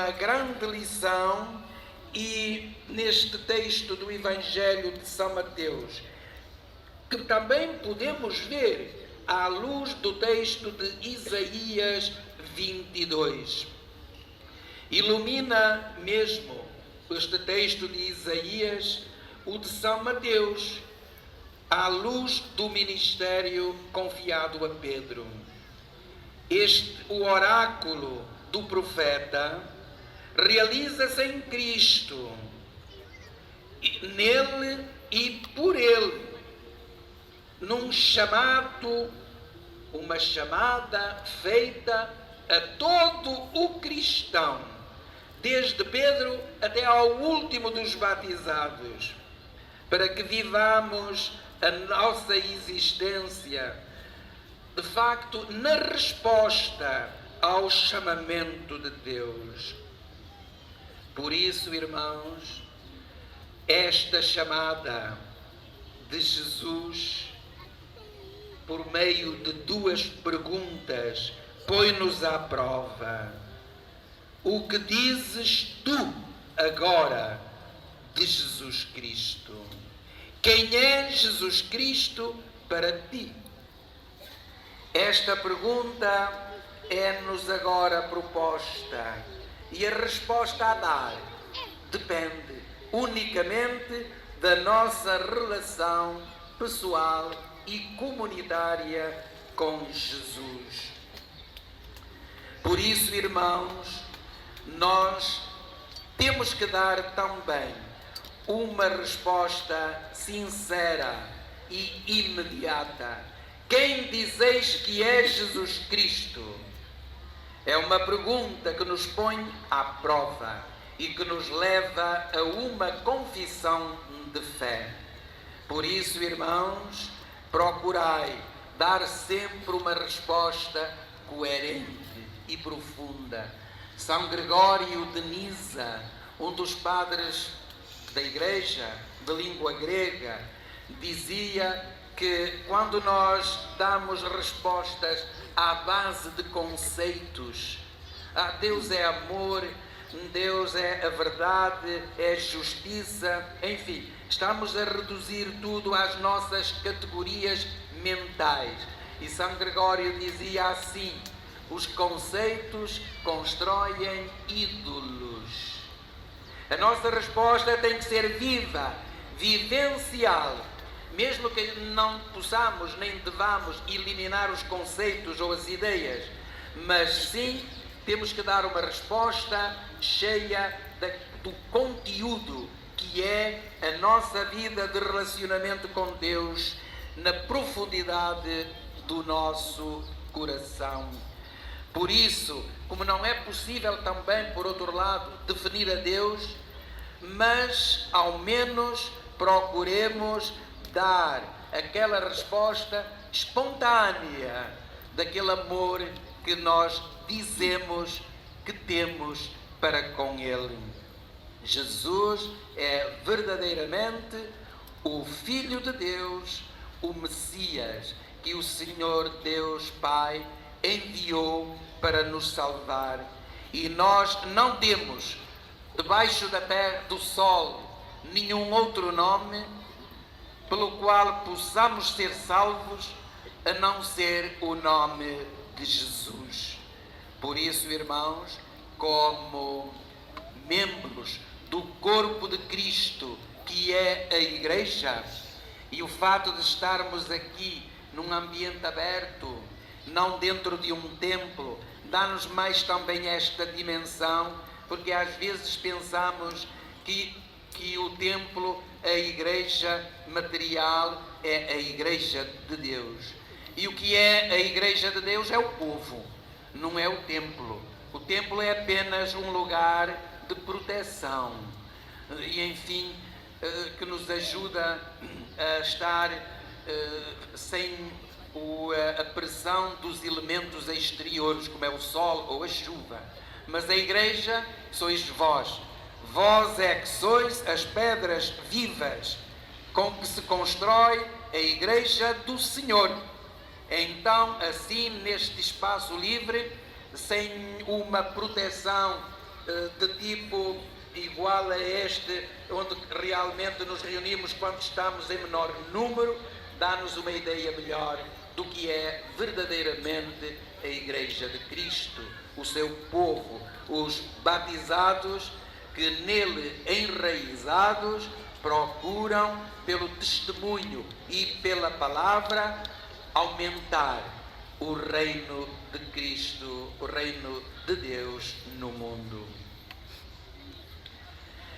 uma grande lição, e neste texto do Evangelho de São Mateus, que também podemos ver à luz do texto de Isaías 22. Ilumina mesmo este texto de Isaías o de São Mateus, à luz do ministério confiado a Pedro. O oráculo do profeta realiza-se em Cristo, nele e por ele, num chamado, uma chamada feita a todo o cristão, desde Pedro até ao último dos batizados, para que vivamos a nossa existência, de facto, na resposta ao chamamento de Deus. Por isso, irmãos, esta chamada de Jesus, por meio de duas perguntas, põe-nos à prova. O que dizes tu agora de Jesus Cristo? Quem é Jesus Cristo para ti? Esta pergunta é-nos agora proposta, e a resposta a dar depende unicamente da nossa relação pessoal e comunitária com Jesus. Por isso, irmãos, nós temos que dar também uma resposta sincera e imediata. Quem dizeis que é Jesus Cristo? É uma pergunta que nos põe à prova e que nos leva a uma confissão de fé. Por isso, irmãos, procurai dar sempre uma resposta coerente e profunda. São Gregório de Nisa, um dos padres da Igreja de língua grega, dizia que quando nós damos respostas à base de conceitos, Deus é amor, Deus é a verdade, é justiça, enfim, estamos a reduzir tudo às nossas categorias mentais. E São Gregório dizia assim: os conceitos constroem ídolos. A nossa resposta tem que ser viva, vivencial. Mesmo que não possamos nem devamos eliminar os conceitos ou as ideias, mas sim temos que dar uma resposta cheia do conteúdo que é a nossa vida de relacionamento com Deus, na profundidade do nosso coração. Por isso, como não é possível também, por outro lado, definir a Deus, mas ao menos procuremos dar aquela resposta espontânea daquele amor que nós dizemos que temos para com Ele. Jesus é verdadeiramente o Filho de Deus, o Messias, que o Senhor Deus Pai enviou para nos salvar. E nós não temos, debaixo da terra, do sol, nenhum outro nome pelo qual possamos ser salvos, a não ser o nome de Jesus. Por isso, irmãos, como membros do corpo de Cristo, que é a Igreja, e o fato de estarmos aqui num ambiente aberto, não dentro de um templo, dá-nos mais também esta dimensão, porque às vezes pensamos que o templo, a igreja material, é a igreja de Deus. E o que é a igreja de Deus é o povo, não é o templo. O templo é apenas um lugar de proteção e, enfim, que nos ajuda a estar sem a pressão dos elementos exteriores, como é o sol ou a chuva. Mas a igreja sois vós. Vós é que sois as pedras vivas com que se constrói a igreja do Senhor. Então, assim, neste espaço livre, sem uma proteção de tipo igual a este, onde realmente nos reunimos quando estamos em menor número, dá-nos uma ideia melhor do que é verdadeiramente a Igreja de Cristo, o seu povo, os batizados que nele enraizados procuram pelo testemunho e pela palavra aumentar o reino de Cristo, o reino de Deus no mundo.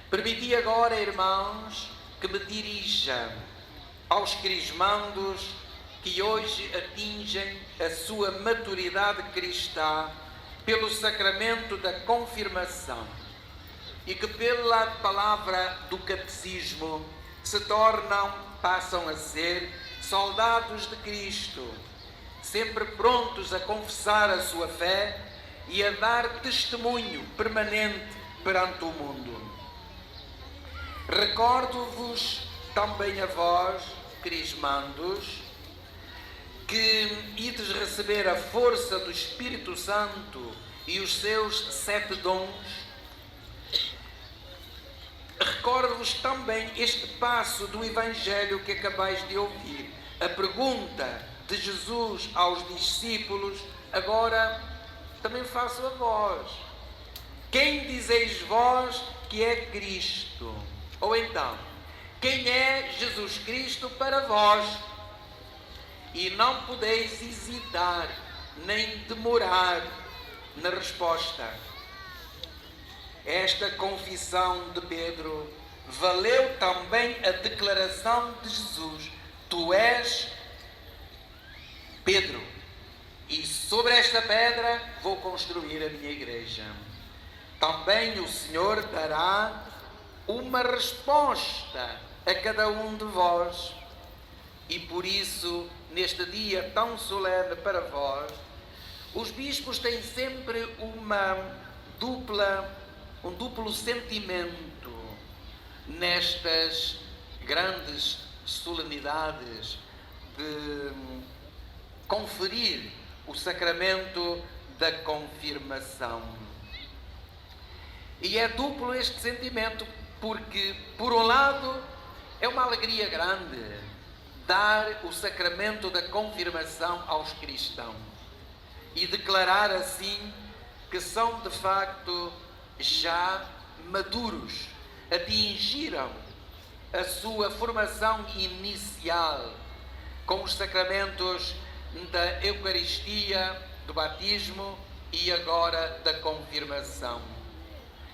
Permiti agora, irmãos, que me dirija aos crismandos que hoje atingem a sua maturidade cristã pelo sacramento da confirmação e que pela palavra do catecismo passam a ser soldados de Cristo, sempre prontos a confessar a sua fé e a dar testemunho permanente perante o mundo. Recordo-vos também a vós, crismandos, que ides receber a força do Espírito Santo e os seus 7 dons. Recordo-vos também este passo do Evangelho que acabais de ouvir. A pergunta de Jesus aos discípulos, agora também faço a vós. Quem dizeis vós que é Cristo? Ou então, quem é Jesus Cristo para vós? E não podeis hesitar, nem demorar na resposta. Esta confissão de Pedro valeu também a declaração de Jesus: tu és Pedro, e sobre esta pedra vou construir a minha igreja. Também o Senhor dará uma resposta a cada um de vós. E por isso, neste dia tão solene para vós, os bispos têm sempre um duplo sentimento nestas grandes solenidades de conferir o sacramento da confirmação. E é duplo este sentimento porque, por um lado, é uma alegria grande dar o sacramento da confirmação aos cristãos e declarar assim que são de facto já maduros, atingiram a sua formação inicial com os sacramentos da Eucaristia, do batismo e agora da confirmação.